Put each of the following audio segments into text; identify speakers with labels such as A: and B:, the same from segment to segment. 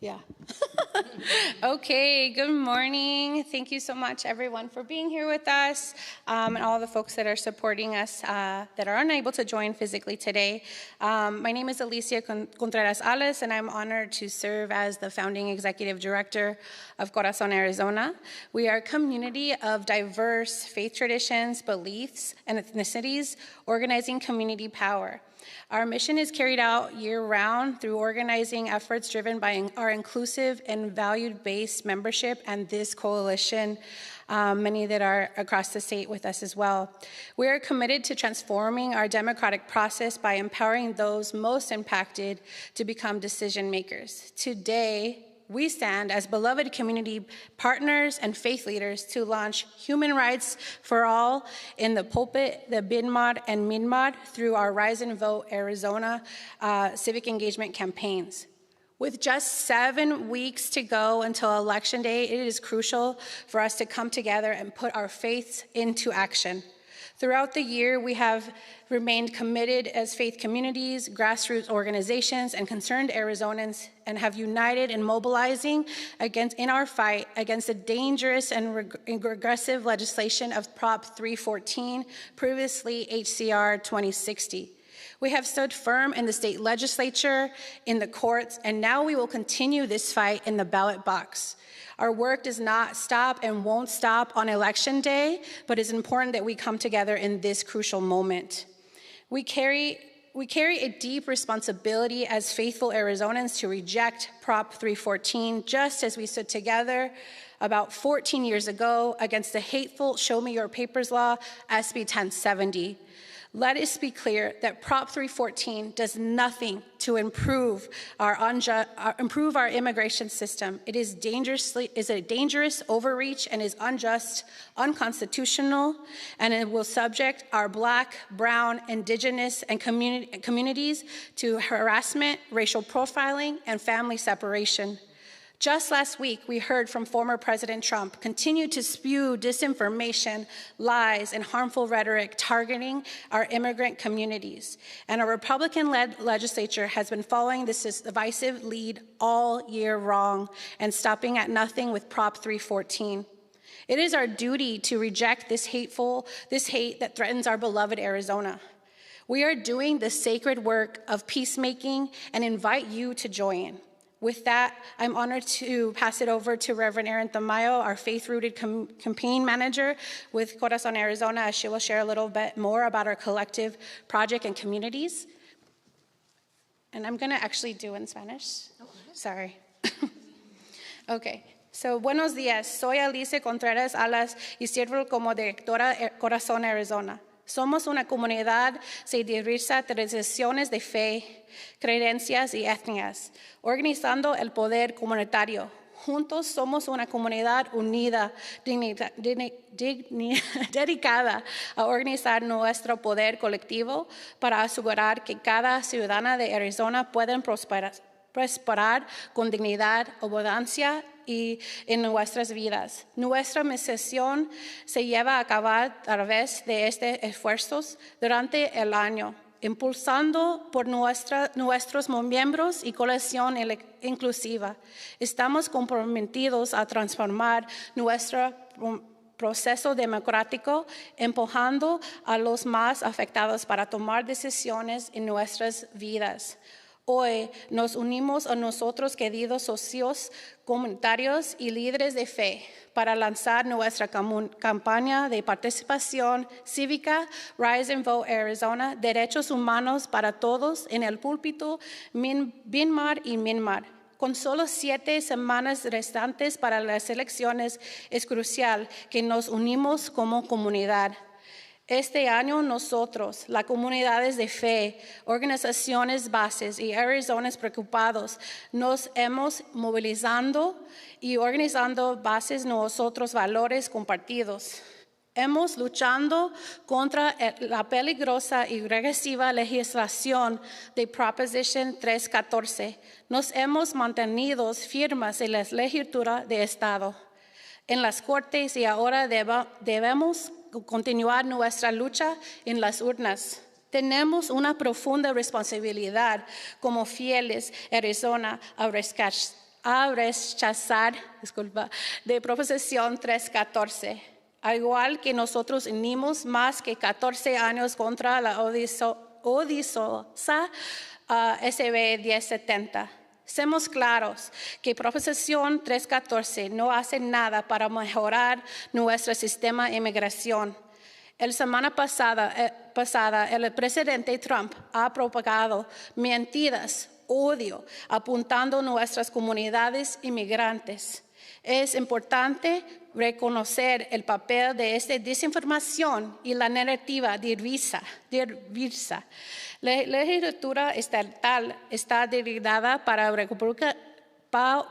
A: Yeah. Okay, good morning. Thank you so much, everyone, for being here with us, and all the folks that are supporting us that are unable to join physically today. My name is Alicia Contreras Ales, and I'm honored to serve as the founding executive director of Corazon Arizona. We are a community of diverse faith traditions, beliefs, and ethnicities, organizing community power. Our mission is carried out year-round through organizing efforts driven by our inclusive and value-based membership and this coalition, many that are across the state with us as well. We are committed to transforming our democratic process by empowering those most impacted to become decision makers. Today, we stand as beloved community partners and faith leaders to launch human rights for all in the Pulpit, the Bimah, and Minbar through our Rise and Vote Arizona civic engagement campaigns. With just 7 weeks to go until Election Day, it is crucial for us to come together and put our faiths into action. Throughout the year, we have remained committed as faith communities, grassroots organizations, and concerned Arizonans, and have united in mobilizing in our fight against the dangerous and regressive legislation of Prop 314, previously HCR 2060. We have stood firm in the state legislature, in the courts, and now we will continue this fight in the ballot box. Our work does not stop and won't stop on Election Day, but it's important that we come together in this crucial moment. We carry a deep responsibility as faithful Arizonans to reject Prop 314, just as we stood together about 14 years ago against the hateful Show Me Your Papers law, SB 1070. Let us be clear that Prop 314 does nothing to improve our immigration system. It is a dangerous overreach and is unjust, unconstitutional, and it will subject our Black, Brown, Indigenous, and communities to harassment, racial profiling, and family separation. Just last week, we heard from former President Trump continue to spew disinformation, lies, and harmful rhetoric targeting our immigrant communities. And our Republican-led legislature has been following this divisive lead all year long and stopping at nothing with Prop 314. It is our duty to reject this hate that threatens our beloved Arizona. We are doing the sacred work of peacemaking and invite you to join. With that, I'm honored to pass it over to Reverend Erin Tamayo, our faith-rooted campaign manager with Corazon Arizona, as she will share a little bit more about our collective project and communities. And I'm gonna actually do in Spanish. Sorry. Okay. So, buenos días. Soy Alicia Contreras Alas y sirvo como directora Corazon Arizona. Somos una comunidad de diversas tradiciones de fe, creencias y etnias, organizando el poder comunitario. Juntos somos una comunidad unida, dedicada a organizar nuestro poder colectivo para asegurar que cada ciudadana de Arizona pueda prosperar con dignidad, abundancia y en nuestras vidas. Nuestra misión se lleva a cabo a través de estos esfuerzos durante el año, impulsando por nuestros miembros y coalición inclusiva. Estamos comprometidos a transformar nuestro proceso democrático, empujando a los más afectados para tomar decisiones en nuestras vidas. Hoy nos unimos a nosotros, queridos socios comunitarios y líderes de fe, para lanzar nuestra campaña de participación cívica Rise and Vote Arizona, Derechos Humanos para Todos en el Púlpito, Bimah y Minbar. Con solo 7 semanas restantes para las elecciones, es crucial que nos unimos como comunidad. Este año nosotros, las comunidades de fe, organizaciones bases y Arizonanos preocupados, nos hemos movilizando y organizando bases nosotros valores compartidos. Hemos luchado contra la peligrosa y regresiva legislación de Proposition 314. Nos hemos mantenido firmes en la legislatura de Estado, en las cortes, y ahora debemos continuar nuestra lucha en las urnas. Tenemos una profunda responsabilidad como fieles Arizona a a rechazar, de Proposición 314. Al igual que nosotros unimos más que 14 años contra la odiosa SB 1070. Seamos claros que Proposición 314 no hace nada para mejorar nuestro sistema de inmigración. La semana pasada, el presidente Trump ha propagado mentiras, odio, apuntando a nuestras comunidades inmigrantes. Es importante reconocer el papel de esta desinformación y la narrativa diversa. La legislatura estatal está dirigida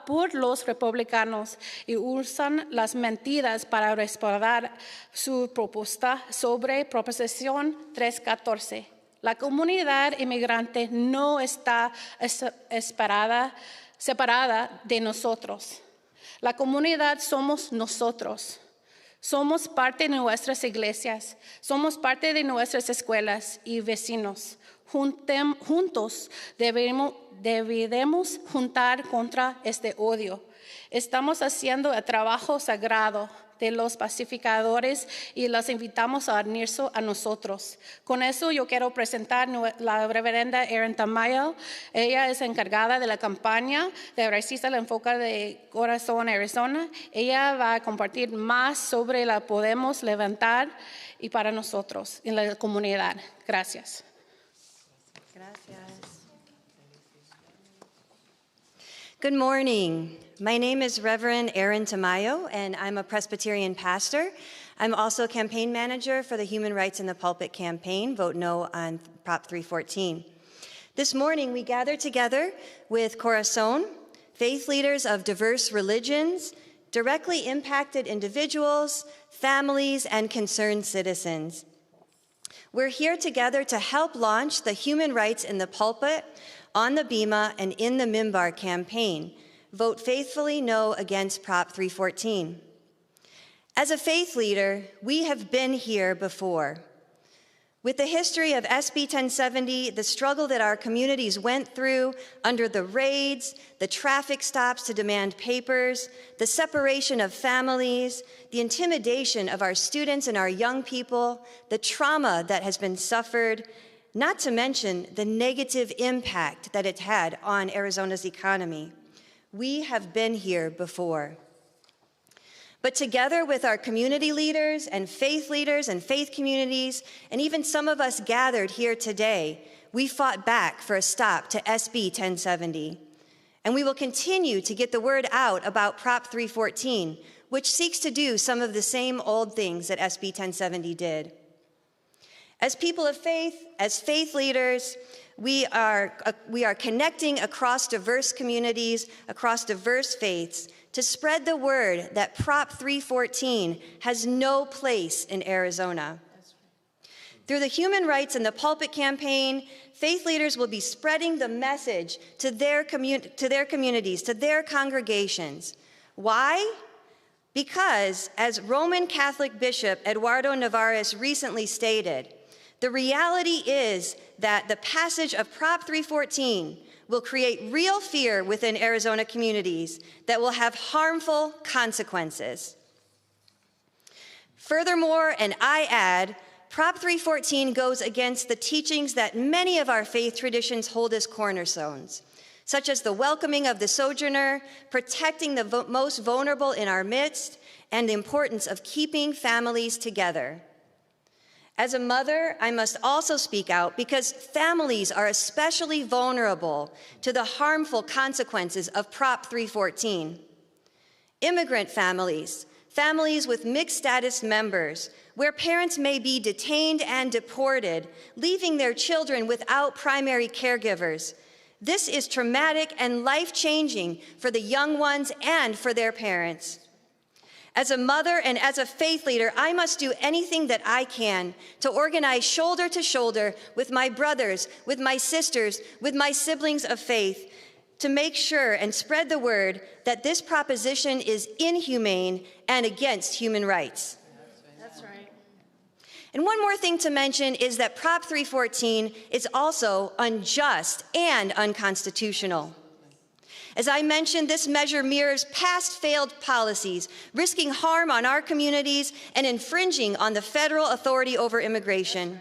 A: por los republicanos y usan las mentiras para respaldar su propuesta sobre Proposición 314. La comunidad inmigrante no está separada de nosotros. La comunidad somos nosotros. Somos parte de nuestras iglesias, somos parte de nuestras escuelas y vecinos. Juntos debemos juntar contra este odio. Estamos haciendo el trabajo sagrado de los pacificadores y los invitamos a unirse a nosotros. Con eso yo quiero presentar a la reverenda Erin Tamayo. Ella es encargada de la campaña de Racista el Enfoque de Corazón Arizona. Ella va a compartir más sobre la podemos levantar y para nosotros en la comunidad. Gracias.
B: Gracias. Good morning. My name is Reverend Erin Tamayo, and I'm a Presbyterian pastor. I'm also campaign manager for the Human Rights in the Pulpit campaign, Vote No on Prop 314. This morning, we gather together with Corazon, faith leaders of diverse religions, directly impacted individuals, families, and concerned citizens. We're here together to help launch the Human Rights in the Pulpit on the Bimah and in the Minbar Campaign. Vote faithfully no against Prop 314. As a faith leader, we have been here before. With the history of SB 1070, the struggle that our communities went through under the raids, the traffic stops to demand papers, the separation of families, the intimidation of our students and our young people, the trauma that has been suffered, not to mention the negative impact that it's had on Arizona's economy. We have been here before. But together with our community leaders and faith communities, and even some of us gathered here today, we fought back for a stop to SB 1070. And we will continue to get the word out about Prop 314, which seeks to do some of the same old things that SB 1070 did. As people of faith, as faith leaders, we are connecting across diverse communities, across diverse faiths, to spread the word that Prop 314 has no place in Arizona. Through the Human Rights in the Pulpit campaign, faith leaders will be spreading the message to their communities, to their congregations. Why? Because, as Roman Catholic Bishop Eduardo Navarez recently stated, the reality is that the passage of Prop 314 will create real fear within Arizona communities that will have harmful consequences. Furthermore, and I add, Prop 314 goes against the teachings that many of our faith traditions hold as cornerstones, such as the welcoming of the sojourner, protecting the most vulnerable in our midst, and the importance of keeping families together. As a mother, I must also speak out because families are especially vulnerable to the harmful consequences of Prop 314. Immigrant families, families with mixed status members, where parents may be detained and deported, leaving their children without primary caregivers. This is traumatic and life-changing for the young ones and for their parents. As a mother and as a faith leader, I must do anything that I can to organize shoulder to shoulder with my brothers, with my sisters, with my siblings of faith, to make sure and spread the word that this proposition is inhumane and against human rights.
A: That's right.
B: And one more thing to mention is that Prop 314 is also unjust and unconstitutional. As I mentioned, this measure mirrors past failed policies, risking harm on our communities and infringing on the federal authority over immigration.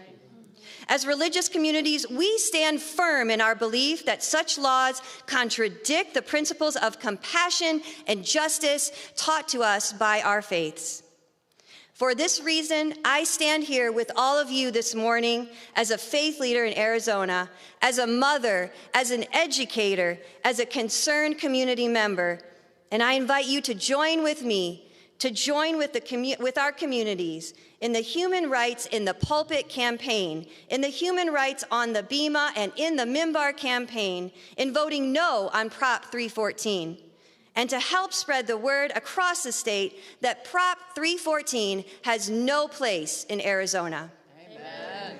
B: As religious communities, we stand firm in our belief that such laws contradict the principles of compassion and justice taught to us by our faiths. For this reason, I stand here with all of you this morning as a faith leader in Arizona, as a mother, as an educator, as a concerned community member, and I invite you to join with me, to join with our communities in the Human Rights in the Pulpit campaign, in the Human Rights on the Bimah, and in the Minbar Campaign, in voting no on Prop 314. And to help spread the word across the state that Prop 314 has no place in Arizona. Amen.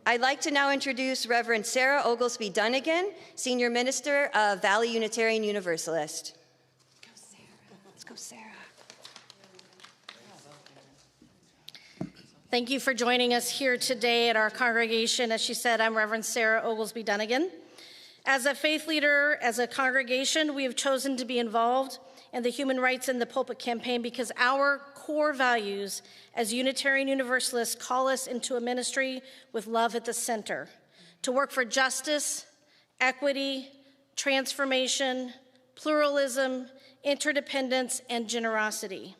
B: I'd like to now introduce Reverend Sarah Oglesby Dunnigan, Senior Minister of Valley Unitarian Universalist.
A: Go, Sarah. Let's go, Sarah.
C: Thank you for joining us here today at our congregation. As she said, I'm Reverend Sarah Oglesby Dunnigan. As a faith leader, as a congregation, we have chosen to be involved in the Human Rights in the Pulpit campaign because our core values as Unitarian Universalists call us into a ministry with love at the center, to work for justice, equity, transformation, pluralism, interdependence, and generosity.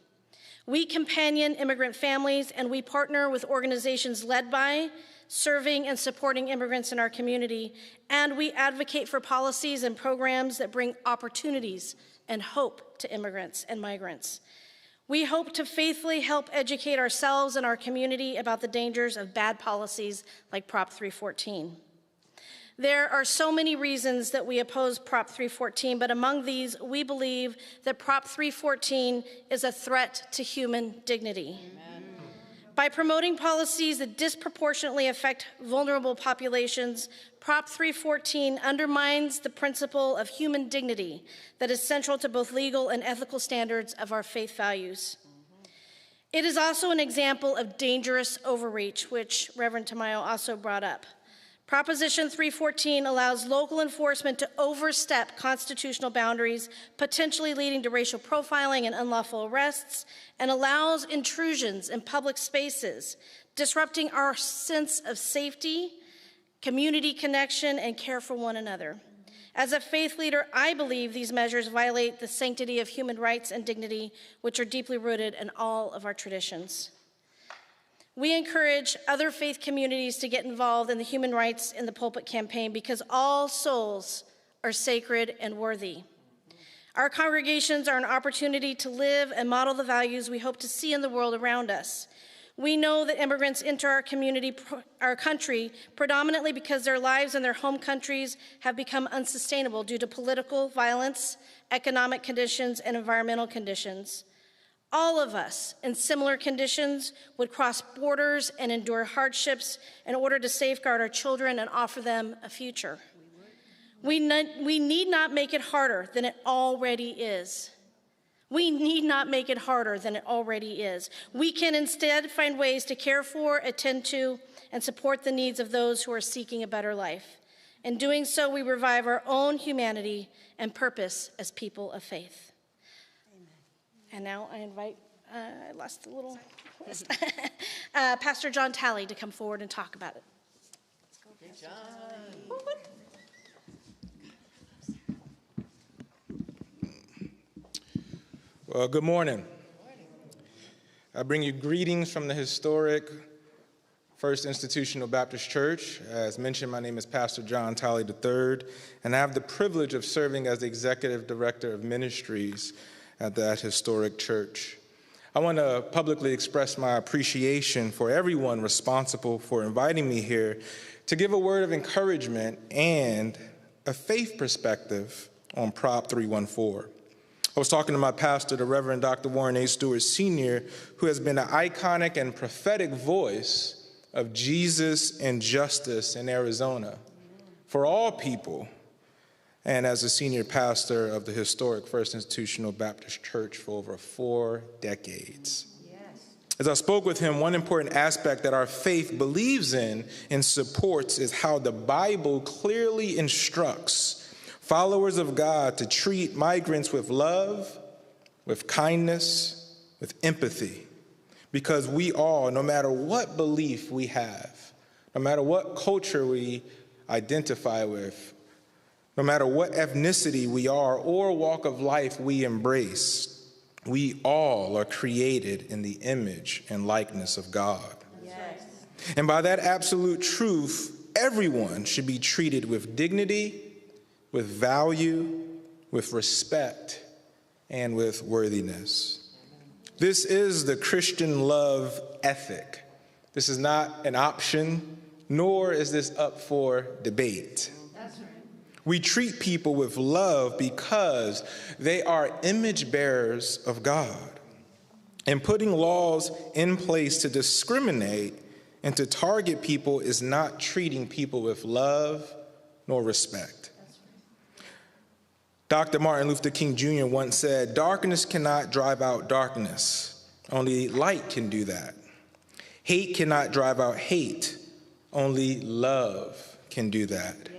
C: We companion immigrant families, and we partner with organizations led by, serving and supporting immigrants in our community, and we advocate for policies and programs that bring opportunities and hope to immigrants and migrants. We hope to faithfully help educate ourselves and our community about the dangers of bad policies like Prop 314. There are so many reasons that we oppose Prop 314, but among these, we believe that Prop 314 is a threat to human dignity. Amen. By promoting policies that disproportionately affect vulnerable populations, Prop 314 undermines the principle of human dignity that is central to both legal and ethical standards of our faith values. It is also an example of dangerous overreach, which Reverend Tamayo also brought up. Proposition 314 allows local enforcement to overstep constitutional boundaries, potentially leading to racial profiling and unlawful arrests, and allows intrusions in public spaces, disrupting our sense of safety, community connection, and care for one another. As a faith leader, I believe these measures violate the sanctity of human rights and dignity, which are deeply rooted in all of our traditions. We encourage other faith communities to get involved in the Human Rights in the Pulpit campaign because all souls are sacred and worthy. Our congregations are an opportunity to live and model the values we hope to see in the world around us. We know that immigrants enter our country predominantly because their lives in their home countries have become unsustainable due to political violence, economic conditions, and environmental conditions. All of us in similar conditions would cross borders and endure hardships in order to safeguard our children and offer them a future. We need not make it harder than it already is. We need not make it harder than it already is. We can instead find ways to care for, attend to, and support the needs of those who are seeking a better life. In doing so, we revive our own humanity and purpose as people of faith. And now I invite, I lost the little list, Pastor John Talley to come forward and talk about it. Let's go, Pastor John.
D: Well, good morning. I bring you greetings from the historic First Institutional Baptist Church. As mentioned, my name is Pastor John Talley III, and I have the privilege of serving as the Executive Director of Ministries at that historic church. I want to publicly express my appreciation for everyone responsible for inviting me here to give a word of encouragement and a faith perspective on Prop 314. I was talking to my pastor, the Reverend Dr. Warren A. Stewart Sr., who has been an iconic and prophetic voice of Jesus and justice in Arizona for all people, and as a senior pastor of the historic First Institutional Baptist Church for over 4 decades. Yes. As I spoke with him, one important aspect that our faith believes in and supports is how the Bible clearly instructs followers of God, to treat migrants with love, with kindness, with empathy, because we all, no matter what belief we have, no matter what culture we identify with, no matter what ethnicity we are or walk of life we embrace, we all are created in the image and likeness of God. Yes. And by that absolute truth, everyone should be treated with dignity, with value, with respect, and with worthiness. This is the Christian love ethic. This is not an option, nor is this up for debate. We treat people with love because they are image bearers of God. And putting laws in place to discriminate and to target people is not treating people with love nor respect. Dr. Martin Luther King Jr. once said, "Darkness cannot drive out darkness. Only light can do that. Hate cannot drive out hate. Only love can do that."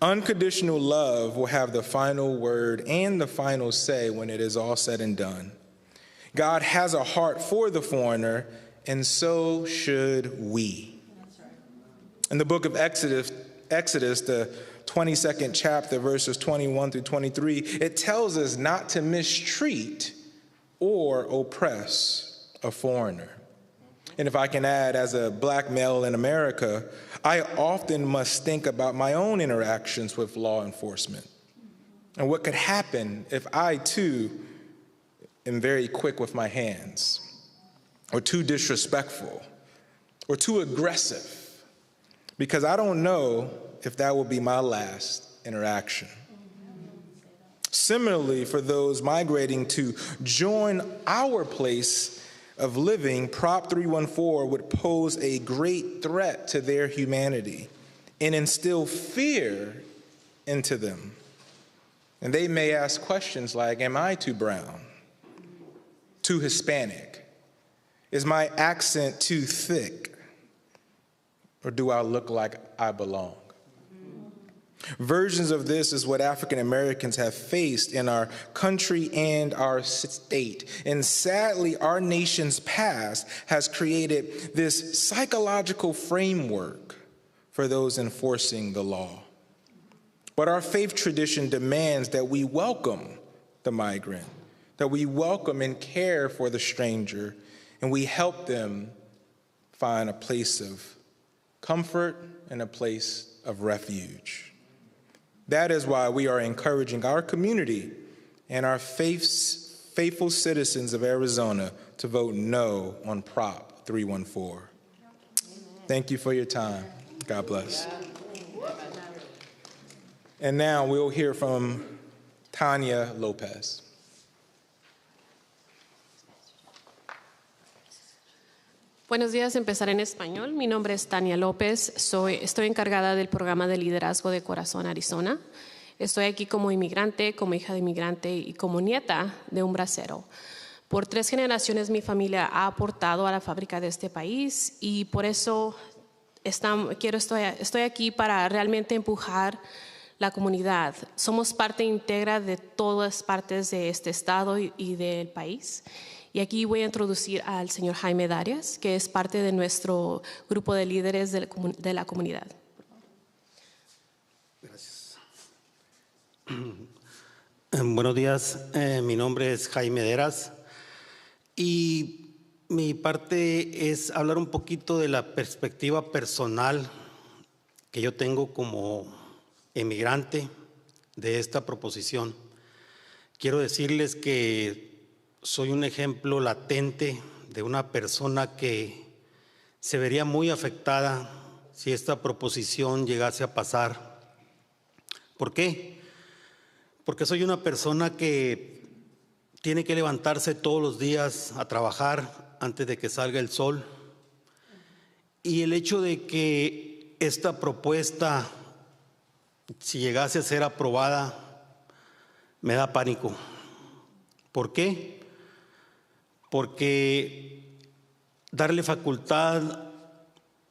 D: Unconditional love will have the final word and the final say when it is all said and done. God has a heart for the foreigner, and so should we. In the book of Exodus, the 22nd chapter, verses 21 through 23, it tells us not to mistreat or oppress a foreigner. And if I can add, as a black male in America, I often must think about my own interactions with law enforcement and what could happen if I, too, am very quick with my hands, or too disrespectful, or too aggressive, because I don't know if that will be my last interaction. Similarly, for those migrating to join our place of living, Prop 314 would pose a great threat to their humanity and instill fear into them. And they may ask questions like, am I too brown? Too Hispanic? Is my accent too thick? Or do I look like I belong? Versions of this is what African Americans have faced in our country and our state. And sadly, our nation's past has created this psychological framework for those enforcing the law. But our faith tradition demands that we welcome the migrant, that we welcome and care for the stranger, and we help them find a place of comfort and a place of refuge. That is why we are encouraging our community and our faithful citizens of Arizona to vote no on Prop 314. Thank you for your time. God bless. And now we'll hear from Tanya Lopez.
E: Buenos días, empezar en español. Mi nombre es Tania López, estoy encargada del programa de liderazgo de Corazón Arizona. Estoy aquí como inmigrante, como hija de inmigrante y como nieta de un bracero. Por 3 generaciones mi familia ha aportado a la fábrica de este país y por eso estoy aquí para realmente empujar la comunidad. Somos parte íntegra de todas partes de este estado y del país. Y aquí voy a introducir al señor Jaime Darias, que es parte de nuestro grupo de líderes de la comunidad.
F: Gracias. Buenos días, mi nombre es Jaime Darias y mi parte es hablar un poquito de la perspectiva personal que yo tengo como emigrante de esta proposición. Quiero decirles que soy un ejemplo latente de una persona que se vería muy afectada si esta proposición llegase a pasar. ¿Por qué? Porque soy una persona que tiene que levantarse todos los días a trabajar antes de que salga el sol. Y el hecho de que esta propuesta, si llegase a ser aprobada, me da pánico. ¿Por qué? Porque darle facultad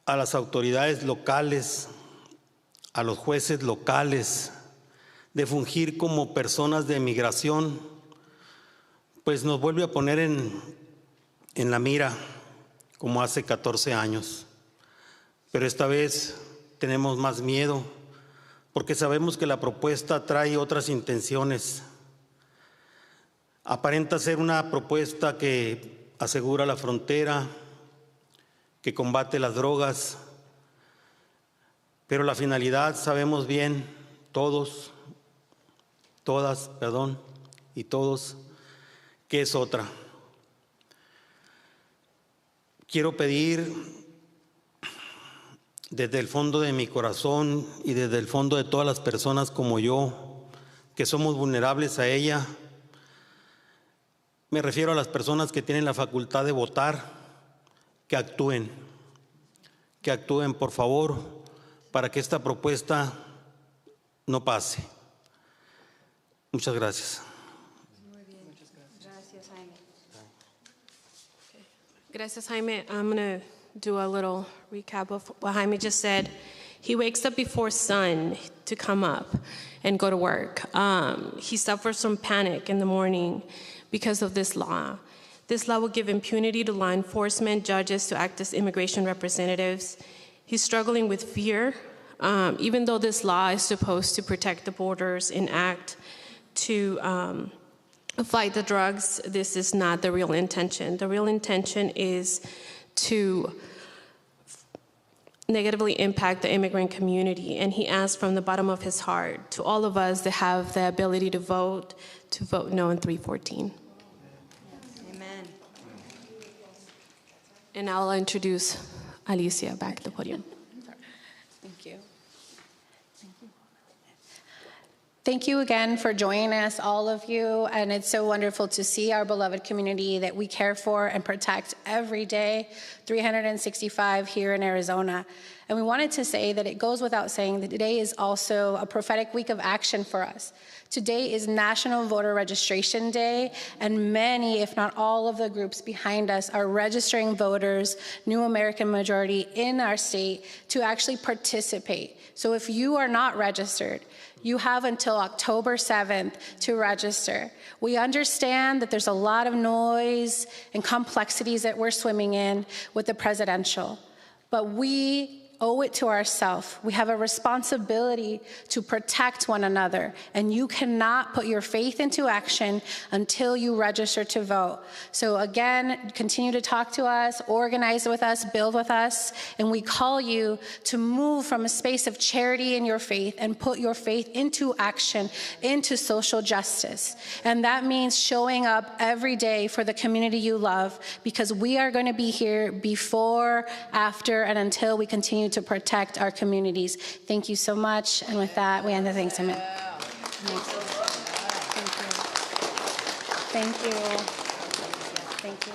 F: a las autoridades locales, a los jueces locales, de fungir como personas de migración, pues nos vuelve a poner en la mira como hace 14 años. Pero esta vez tenemos más miedo porque sabemos que la propuesta trae otras intenciones. Aparenta ser una propuesta que asegura la frontera, que combate las drogas, pero la finalidad sabemos bien todos, todas, perdón, y todos, que es otra. Quiero pedir desde el fondo de mi corazón y desde el fondo de todas las personas como yo, que somos vulnerables a ella. Me refiero a las personas que tienen la facultad de votar, que actúen por favor, para que esta propuesta no pase. Muchas gracias.
B: Muy bien. Gracias, Jaime.
E: Gracias, Jaime. I'm going to do a little recap of what Jaime just said. He wakes up before sun to come up and go to work. He suffers from panic in the morning because of this law. This law will give impunity to law enforcement, judges to act as immigration representatives. He's struggling with fear, even though this law is supposed to protect the borders and act to fight the drugs. This is not the real intention. The real intention is to negatively impact the immigrant community. And he asks from the bottom of his heart to all of us that have the ability to vote no in 314.
B: Amen.
E: And now I'll introduce Alicia back to the podium.
A: Thank you. Thank you again for joining us, all of you. And it's so wonderful to see our beloved community that we care for and protect every day, 365 here in Arizona. And we wanted to say that it goes without saying that today is also a prophetic week of action for us. Today is National Voter Registration Day, and many, if not all of the groups behind us are registering voters, New American Majority in our state, to actually participate. So if you are not registered, you have until October 7th to register. We understand that there's a lot of noise and complexities that we're swimming in with the presidential, but we owe it to ourselves. We have a responsibility to protect one another, and you cannot put your faith into action until you register to vote. So again, continue to talk to us, organize with us, build with us, and we call you to move from a space of charity in your faith and put your faith into action, into social justice. And that means showing up every day for the community you love, because we are going to be here before, after, and until we continue to protect our communities. Thank you so much. And with that, we end the thanks segment. Thank you. Thank you.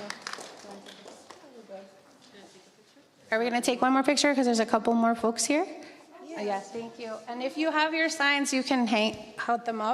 A: Are we going to take one more picture? Because there's a couple more folks here. Yes, thank you. And if you have your signs, you can hang them up.